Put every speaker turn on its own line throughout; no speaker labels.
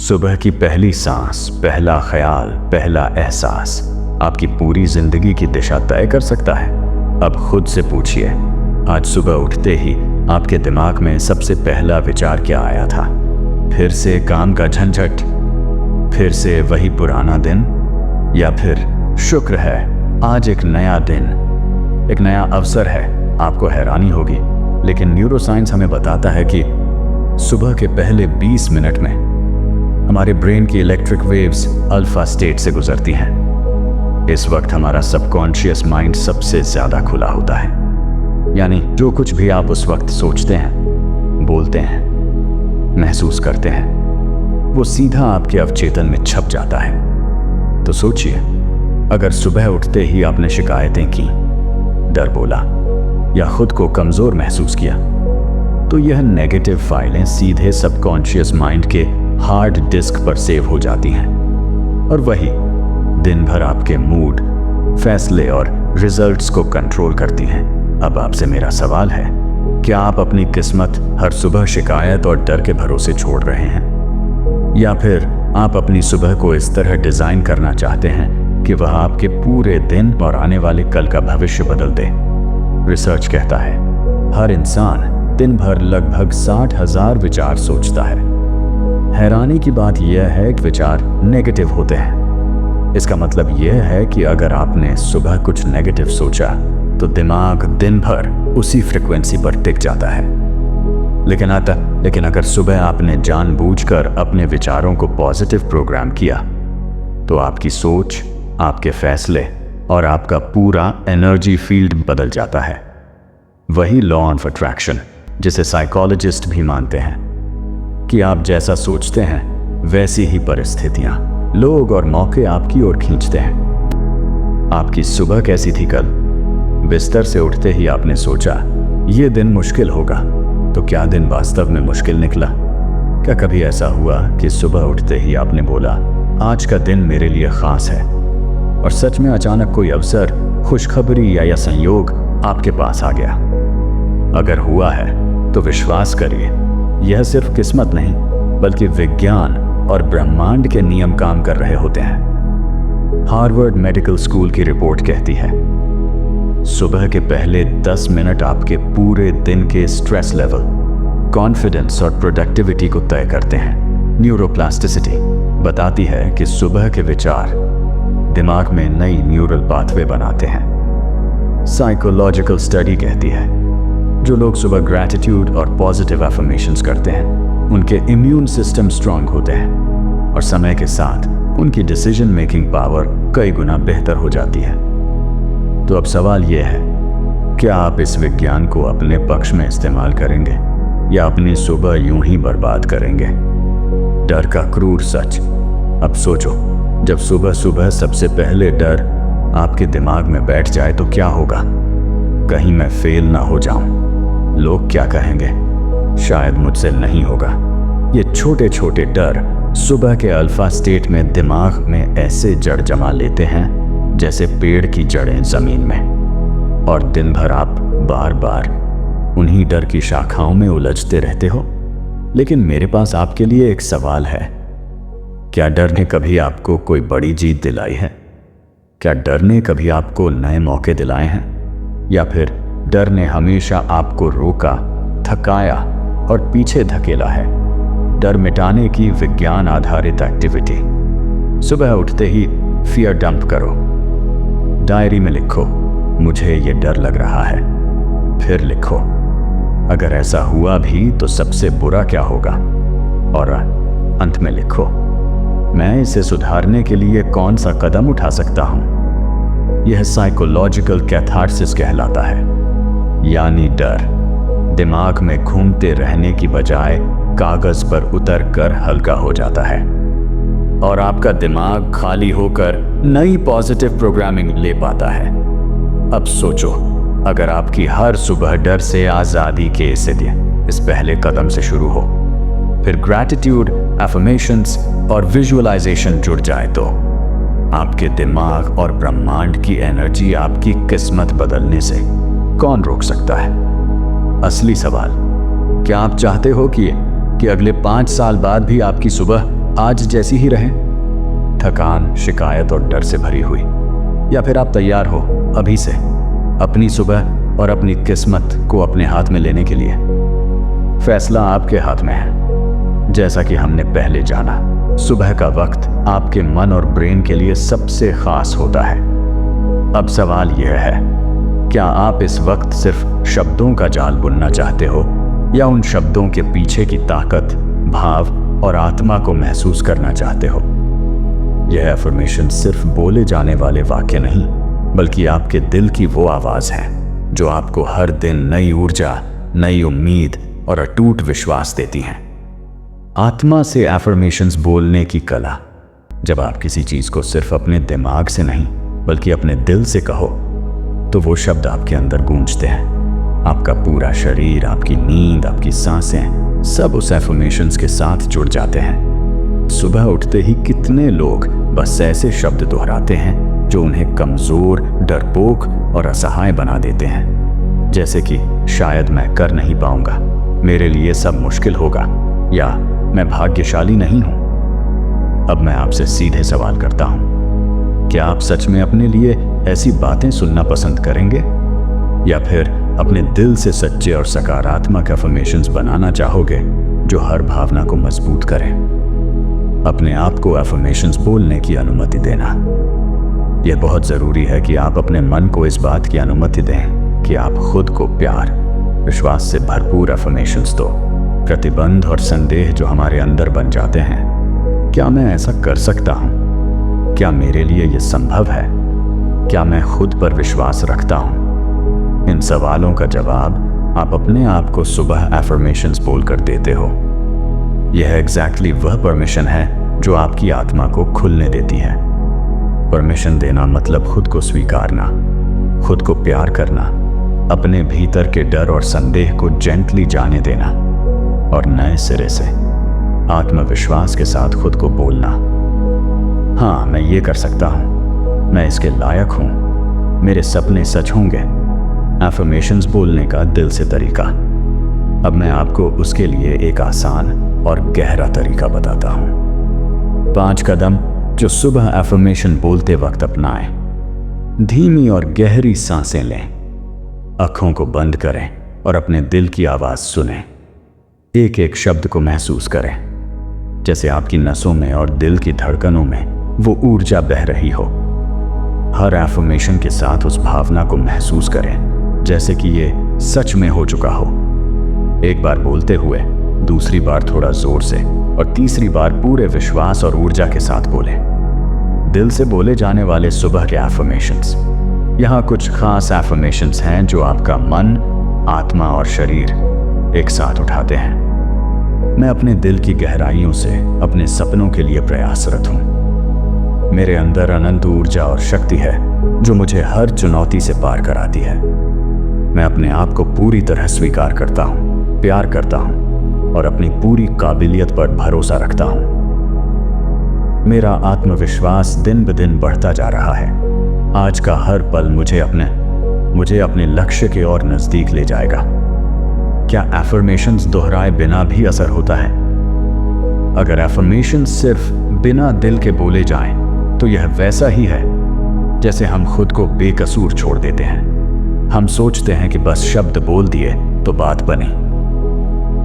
सुबह की पहली सांस, पहला ख्याल, पहला एहसास आपकी पूरी जिंदगी की दिशा तय कर सकता है। अब खुद से पूछिए, आज सुबह उठते ही आपके दिमाग में सबसे पहला विचार क्या आया था? फिर से काम का झंझट, फिर से वही पुराना दिन, या फिर शुक्र है आज एक नया दिन, एक नया अवसर है? आपको हैरानी होगी, लेकिन न्यूरोसाइंस हमें बताता है कि सुबह के पहले 20 मिनट में हमारे ब्रेन की इलेक्ट्रिक वेव्स अल्फा स्टेट से गुजरती हैं। इस वक्त हमारा सबकॉन्शियस माइंड सबसे ज्यादा खुला होता है, यानी जो कुछ भी आप उस वक्त सोचते हैं, बोलते हैं, महसूस करते हैं, वो सीधा आपके अवचेतन में छप जाता है। तो सोचिए, अगर सुबह उठते ही आपने शिकायतें की, डर बोला या खुद को कमजोर महसूस किया, तो यह नेगेटिव फाइलें सीधे सबकॉन्शियस माइंड के हार्ड डिस्क पर सेव हो जाती हैं और वही दिन भर आपके मूड, फैसले और रिजल्ट्स को कंट्रोल करती हैं। अब आपसे मेरा सवाल है, क्या आप अपनी किस्मत हर सुबह शिकायत और डर के भरोसे छोड़ रहे हैं, या फिर आप अपनी सुबह को इस तरह डिजाइन करना चाहते हैं कि वह आपके पूरे दिन और आने वाले कल का भविष्य बदल दे? रिसर्च कहता है हर इंसान दिन भर लगभग 60,000 विचार सोचता है। हैरानी की बात यह है कि विचार नेगेटिव होते हैं। इसका मतलब यह है कि अगर आपने सुबह कुछ नेगेटिव सोचा तो दिमाग दिन भर उसी फ्रिक्वेंसी पर टिक जाता है। लेकिन अगर सुबह आपने जानबूझकर अपने विचारों को पॉजिटिव प्रोग्राम किया तो आपकी सोच, आपके फैसले और आपका पूरा एनर्जी फील्ड बदल जाता है। वही लॉ ऑफ अट्रैक्शन जिसे साइकोलॉजिस्ट भी मानते हैं कि आप जैसा सोचते हैं वैसी ही परिस्थितियां, लोग और मौके आपकी ओर खींचते हैं। आपकी सुबह कैसी थी कल? बिस्तर से उठते ही आपने सोचा ये दिन मुश्किल होगा, तो क्या दिन वास्तव में मुश्किल निकला? क्या कभी ऐसा हुआ कि सुबह उठते ही आपने बोला आज का दिन मेरे लिए खास है, और सच में अचानक कोई अवसर, खुशखबरी या संयोग आपके पास आ गया? अगर हुआ है तो विश्वास करिए, यह सिर्फ किस्मत नहीं बल्कि विज्ञान और ब्रह्मांड के नियम काम कर रहे होते हैं। हार्वर्ड मेडिकल स्कूल की रिपोर्ट कहती है सुबह के पहले 10 मिनट आपके पूरे दिन के स्ट्रेस लेवल, कॉन्फिडेंस और प्रोडक्टिविटी को तय करते हैं। न्यूरोप्लास्टिसिटी बताती है कि सुबह के विचार दिमाग में नई न्यूरल पाथवे बनाते हैं। साइकोलॉजिकल स्टडी कहती है जो लोग सुबह ग्रैटिट्यूड और पॉजिटिव अफर्मेशंस करते हैं उनके इम्यून सिस्टम स्ट्रांग होते हैं और समय के साथ उनकी डिसीजन मेकिंग पावर कई गुना बेहतर हो जाती है। तो अब सवाल यह है, क्या आप इस विज्ञान को अपने पक्ष में इस्तेमाल करेंगे या अपनी सुबह यूं ही बर्बाद करेंगे? डर का क्रूर सच। अब सोचो, जब सुबह सुबह सबसे पहले डर आपके दिमाग में बैठ जाए तो क्या होगा? कहीं मैं फेल ना हो जाऊं, लोग क्या कहेंगे, शायद मुझसे नहीं होगा। ये छोटे छोटे डर सुबह के अल्फा स्टेट में दिमाग में ऐसे जड़ जमा लेते हैं जैसे पेड़ की जड़ें जमीन में, और दिन भर आप बार बार उन्हीं डर की शाखाओं में उलझते रहते हो। लेकिन मेरे पास आपके लिए एक सवाल है, क्या डर ने कभी आपको कोई बड़ी जीत दिलाई है? क्या डर ने कभी आपको नए मौके दिलाए हैं, या फिर डर ने हमेशा आपको रोका, थकाया और पीछे धकेला है? डर मिटाने की विज्ञान आधारित एक्टिविटी। सुबह उठते ही फियर डंप करो। डायरी में लिखो मुझे ये डर लग रहा है, फिर लिखो अगर ऐसा हुआ भी तो सबसे बुरा क्या होगा, और अंत में लिखो मैं इसे सुधारने के लिए कौन सा कदम उठा सकता हूं। यह साइकोलॉजिकल कैथार्सिस कहलाता है, यानी डर दिमाग में घूमते रहने की बजाय कागज पर उतर कर हल्का हो जाता है और आपका दिमाग खाली होकर नई पॉजिटिव प्रोग्रामिंग ले पाता है। अब सोचो, अगर आपकी हर सुबह डर से आजादी के इस पहले कदम से शुरू हो, फिर ग्रैटिट्यूड, अफर्मेशंस और विजुअलाइजेशन जुड़ जाए तो आपके दिमाग और ब्रह्मांड की एनर्जी आपकी किस्मत बदलने से कौन रोक सकता है? असली सवाल, क्या आप चाहते हो कि अगले 5 साल बाद भी आपकी सुबह आज जैसी ही रहें, थकान, शिकायत और डर से भरी हुई, या फिर आप तैयार हो अभी से अपनी सुबह और अपनी किस्मत को अपने हाथ में लेने के लिए? फैसला आपके हाथ में है। जैसा कि हमने पहले जाना, सुबह का वक्त आपके मन और ब्रेन के लिए सबसे खास होता है। अब सवाल यह है, क्या आप इस वक्त सिर्फ शब्दों का जाल बुनना चाहते हो, या उन शब्दों के पीछे की ताकत, भाव और आत्मा को महसूस करना चाहते हो? यह एफर्मेशन सिर्फ बोले जाने वाले वाक्य नहीं, बल्कि आपके दिल की वो आवाज है जो आपको हर दिन नई ऊर्जा, नई उम्मीद और अटूट विश्वास देती हैं। आत्मा से एफर्मेशंस बोलने की कला। जब आप किसी चीज को सिर्फ अपने दिमाग से नहीं बल्कि अपने दिल से कहो, तो वो शब्द आपके अंदर गूंजते हैं। आपका पूरा शरीर, आपकी नींद, आपकी सांसें, सब उस एफर्मेशंस के साथ जुड़ जाते हैं। सुबह उठते ही कितने लोग बस ऐसे शब्द दोहराते हैं जो उन्हें कमजोर, डरपोक और असहाय बना देते हैं, जैसे कि शायद मैं कर नहीं पाऊंगा, मेरे लिए सब मुश्किल होगा, या मैं भाग्यशाली नहीं हूं। अब मैं आपसे सीधे सवाल करता हूं, क्या आप सच में अपने लिए ऐसी बातें सुनना पसंद करेंगे, या फिर अपने दिल से सच्चे और सकारात्मक एफर्मेशंस बनाना चाहोगे जो हर भावना को मजबूत करें? अपने आप को एफर्मेशंस बोलने की अनुमति देना। यह बहुत जरूरी है कि आप अपने मन को इस बात की अनुमति दें कि आप खुद को प्यार, विश्वास से भरपूर एफर्मेशंस दो। प्रतिबंध और संदेह जो हमारे अंदर बन जाते हैं, क्या मैं ऐसा कर सकता हूं? क्या मेरे लिए यह संभव है? क्या मैं खुद पर विश्वास रखता हूं? इन सवालों का जवाब आप अपने आप को सुबह एफर्मेशंस बोलकर देते हो। यह एग्जैक्टली वह परमिशन है जो आपकी आत्मा को खुलने देती है। परमिशन देना मतलब खुद को स्वीकारना, खुद को प्यार करना, अपने भीतर के डर और संदेह को जेंटली जाने देना और नए सिरे से आत्मविश्वास के साथ खुद को बोलना, हाँ मैं ये कर सकता हूँ, मैं इसके लायक हूँ, मेरे सपने सच होंगे। एफर्मेशंस बोलने का दिल से तरीका। अब मैं आपको उसके लिए एक आसान और गहरा तरीका बताता हूँ। 5 कदम जो सुबह एफर्मेशन बोलते वक्त अपनाएं। धीमी और गहरी सांसें लें, आंखों को बंद करें और अपने दिल की आवाज सुनें। एक एक शब्द को महसूस करें, जैसे आपकी नसों में और दिल की धड़कनों में वो ऊर्जा बह रही हो। हर एफर्मेशन के साथ उस भावना को महसूस करें जैसे कि ये सच में हो चुका हो। एक बार बोलते हुए, दूसरी बार थोड़ा जोर से और तीसरी बार पूरे विश्वास और ऊर्जा के साथ बोलें। दिल से बोले जाने वाले सुबह के एफर्मेशंस। यहाँ कुछ खास एफर्मेशंस हैं जो आपका मन, आत्मा और शरीर एक साथ उठाते हैं। मैं अपने दिल की गहराइयों से अपने सपनों के लिए प्रयासरत हूँ। मेरे अंदर अनंत ऊर्जा और शक्ति है जो मुझे हर चुनौती से पार कराती है। मैं अपने आप को पूरी तरह स्वीकार करता हूँ, प्यार करता हूँ और अपनी पूरी काबिलियत पर भरोसा रखता हूँ। मेरा आत्मविश्वास दिन ब दिन बढ़ता जा रहा है। आज का हर पल मुझे अपने लक्ष्य के और नजदीक ले जाएगा। क्या एफर्मेशंस दोहराए बिना भी असर होता है? अगर एफर्मेशंस सिर्फ बिना दिल के बोले जाएं, तो यह वैसा ही है जैसे हम खुद को बेकसूर छोड़ देते हैं। हम सोचते हैं कि बस शब्द बोल दिए तो बात बनी,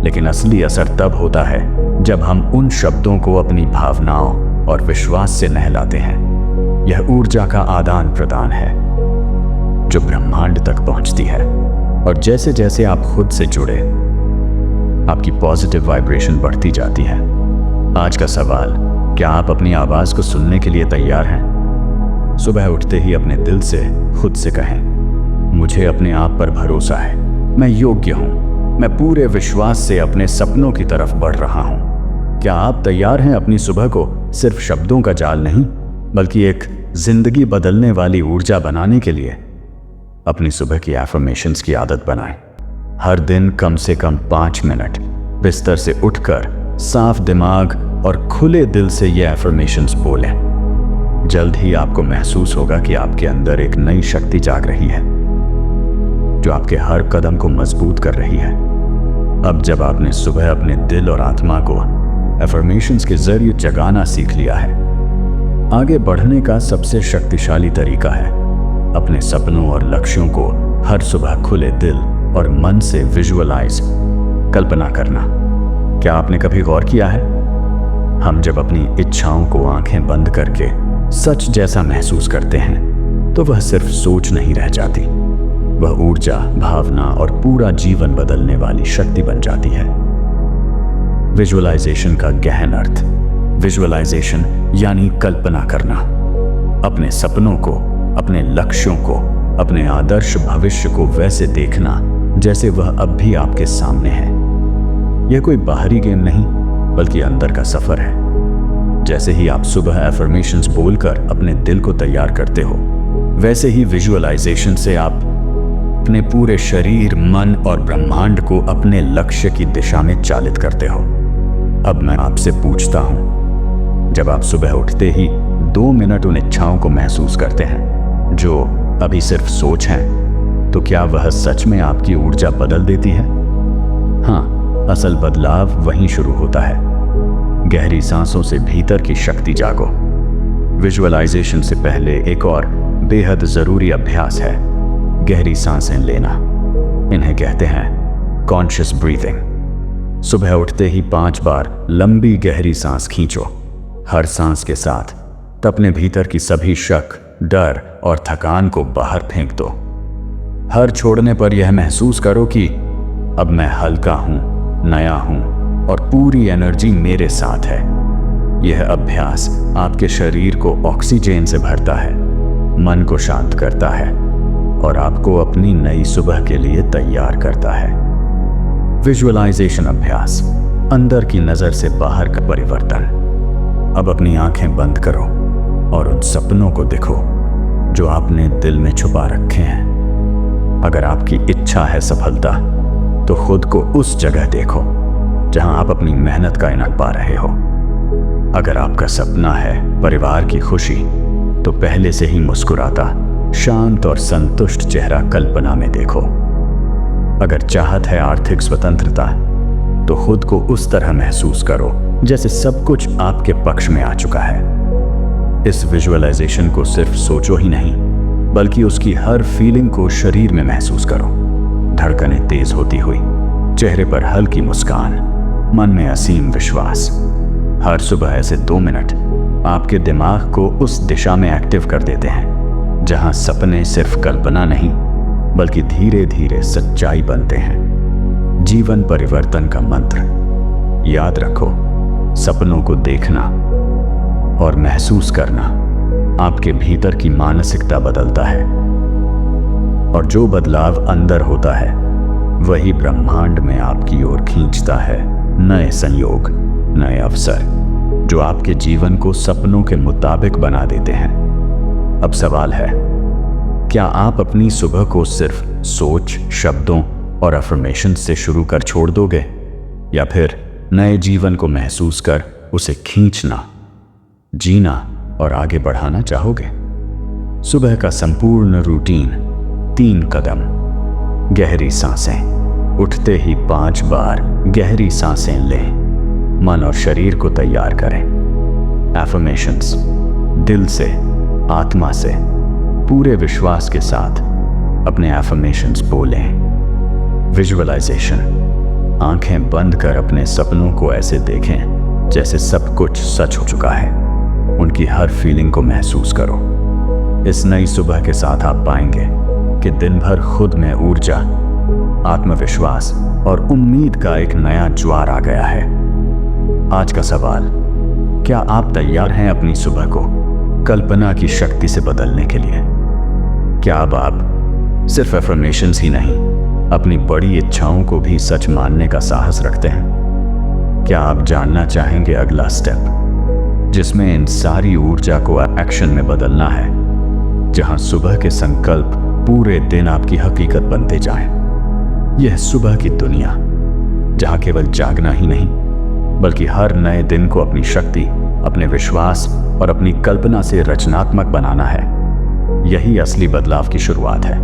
लेकिन असली असर तब होता है जब हम उन शब्दों को अपनी भावनाओं और विश्वास से नहलाते हैं। यह ऊर्जा का आदान प्रदान है जो ब्रह्मांड तक पहुंचती है, और जैसे जैसे आप खुद से जुड़े, आपकी पॉजिटिव वाइब्रेशन बढ़ती जाती है। आज का सवाल, क्या आप अपनी आवाज को सुनने के लिए तैयार हैं? सुबह उठते ही अपने दिल से खुद से कहें, मुझे अपने आप पर भरोसा है, मैं योग्य हूं, मैं पूरे विश्वास से अपने सपनों की तरफ बढ़ रहा हूं। क्या आप तैयार हैं अपनी सुबह को सिर्फ शब्दों का जाल नहीं, बल्कि एक जिंदगी बदलने वाली ऊर्जा बनाने के लिए? अपनी सुबह की एफर्मेशंस की आदत बनाएं। हर दिन कम से कम 5 मिनट बिस्तर से उठकर साफ दिमाग और खुले दिल से ये एफर्मेशंस बोलें। जल्द ही आपको महसूस होगा कि आपके अंदर एक नई शक्ति जाग रही है जो आपके हर कदम को मजबूत कर रही है। अब जब आपने सुबह अपने दिल और आत्मा को एफर्मेशंस के जरिए जगाना सीख लिया है। आगे बढ़ने का सबसे शक्तिशाली तरीका है अपने सपनों और लक्ष्यों को हर सुबह खुले दिल और मन से विजुअलाइज, कल्पना करना। क्या आपने कभी गौर किया है, हम जब अपनी इच्छाओं को आंखें बंद करके सच जैसा महसूस करते हैं तो वह सिर्फ सोच नहीं रह जाती, वह ऊर्जा, भावना और पूरा जीवन बदलने वाली शक्ति बन जाती है। विजुअलाइजेशन का गहन अर्थ। विजुअलाइजेशन यानी कल्पना करना, अपने सपनों को, अपने लक्ष्यों को, अपने आदर्श भविष्य को वैसे देखना जैसे वह अब भी आपके सामने है। यह कोई बाहरी गेम नहीं बल्कि अंदर का सफर है। जैसे ही आप सुबह एफर्मेशंस बोलकर अपने दिल को तैयार करते हो, वैसे ही विजुअलाइजेशन से आप अपने पूरे शरीर, मन और ब्रह्मांड को अपने लक्ष्य की दिशा में चालित करते हो। अब मैं आपसे पूछता हूं, जब आप सुबह उठते ही 2 मिनट उन इच्छाओं को महसूस करते हैं जो अभी सिर्फ सोच हैं, तो क्या वह सच में आपकी ऊर्जा बदल देती है? हाँ, असल बदलाव वहीं शुरू होता है। गहरी सांसों से भीतर की शक्ति जागो। विजुअलाइजेशन से पहले एक और बेहद जरूरी अभ्यास है गहरी सांसें लेना। इन्हें कहते हैं कॉन्शियस ब्रीथिंग। सुबह उठते ही 5 बार लंबी गहरी सांस खींचो। हर सांस के साथ अपने भीतर की सभी शक, डर और थकान को बाहर फेंक दो। हर छोड़ने पर यह महसूस करो कि अब मैं हल्का हूं, नया हूं और पूरी एनर्जी मेरे साथ है। यह अभ्यास आपके शरीर को ऑक्सीजन से भरता है, मन को शांत करता है और आपको अपनी नई सुबह के लिए तैयार करता है। विजुअलाइजेशन अभ्यास, अंदर की नजर से बाहर का परिवर्तन। अब अपनी आंखें बंद करो और उन सपनों को देखो जो आपने दिल में छुपा रखे हैं। अगर आपकी इच्छा है सफलता, तो खुद को उस जगह देखो जहां आप अपनी मेहनत का इनाम पा रहे हो। अगर आपका सपना है परिवार की खुशी, तो पहले से ही मुस्कुराता, शांत और संतुष्ट चेहरा कल्पना में देखो। अगर चाहत है आर्थिक स्वतंत्रता, तो खुद को उस तरह महसूस करो जैसे सब कुछ आपके पक्ष में आ चुका है। इस विजुअलाइजेशन को सिर्फ सोचो ही नहीं, बल्कि उसकी हर फीलिंग को शरीर में महसूस करो। धड़कनें तेज होती हुई, चेहरे पर हल्की मुस्कान, मन में असीम विश्वास। हर सुबह ऐसे 2 मिनट आपके दिमाग को उस दिशा में एक्टिव कर देते हैं जहां सपने सिर्फ कल्पना नहीं बल्कि धीरे धीरे सच्चाई बनते हैं। जीवन परिवर्तन का मंत्र याद रखो, सपनों को देखना और महसूस करना आपके भीतर की मानसिकता बदलता है, और जो बदलाव अंदर होता है वही ब्रह्मांड में आपकी ओर खींचता है नए संयोग, नए अवसर जो आपके जीवन को सपनों के मुताबिक बना देते हैं। अब सवाल है, क्या आप अपनी सुबह को सिर्फ सोच, शब्दों और अफर्मेशन से शुरू कर छोड़ दोगे, या फिर नए जीवन को महसूस कर उसे खींचना, जीना और आगे बढ़ाना चाहोगे? सुबह का संपूर्ण रूटीन 3 कदम। गहरी सांसें। उठते ही 5 बार गहरी सांसें लें। मन और शरीर को तैयार करें। एफर्मेशंस। दिल से, आत्मा से, पूरे विश्वास के साथ अपने एफर्मेशंस बोलें। विजुअलाइजेशन। आंखें बंद कर अपने सपनों को ऐसे देखें जैसे सब कुछ सच हो चुका है। उनकी हर फीलिंग को महसूस करो। इस नई सुबह के साथ आप पाएंगे कि दिन भर खुद में ऊर्जा, आत्मविश्वास और उम्मीद का एक नया ज्वार आ गया है। आज का सवाल, क्या आप तैयार हैं अपनी सुबह को कल्पना की शक्ति से बदलने के लिए? क्या अब आप सिर्फ एफर्मेशंस ही नहीं, अपनी बड़ी इच्छाओं को भी सच मानने का साहस रखते हैं? क्या आप जानना चाहेंगे अगला स्टेप, जिसमें इन सारी ऊर्जा को एक्शन में बदलना है, जहां सुबह के संकल्प पूरे दिन आपकी हकीकत बनते जाएं? यह सुबह की दुनिया, जहां केवल जागना ही नहीं बल्कि हर नए दिन को अपनी शक्ति, अपने विश्वास और अपनी कल्पना से रचनात्मक बनाना है, यही असली बदलाव की शुरुआत है।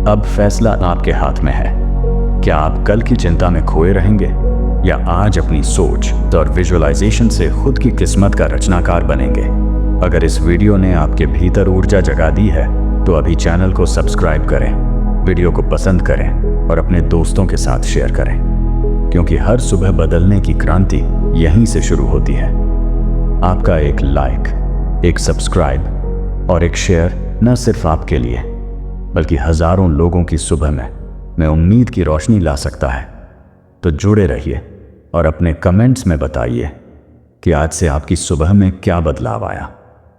अब फैसला आपके हाथ में है। क्या आप कल की चिंता में खोए रहेंगे या आज अपनी सोच और विजुअलाइजेशन से खुद की किस्मत का रचनाकार बनेंगे? अगर इस वीडियो ने आपके भीतर ऊर्जा जगा दी है तो अभी चैनल को सब्सक्राइब करें, वीडियो को पसंद करें और अपने दोस्तों के साथ शेयर करें, क्योंकि हर सुबह बदलने की क्रांति यहीं से शुरू होती है। आपका एक लाइक, एक सब्सक्राइब और एक शेयर न सिर्फ आपके लिए बल्कि हजारों लोगों की सुबह में उम्मीद की रोशनी ला सकता है। तो जुड़े रहिए और अपने कमेंट्स में बताइए कि आज से आपकी सुबह में क्या बदलाव आया,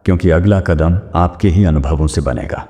क्योंकि अगला कदम आपके ही अनुभवों से बनेगा।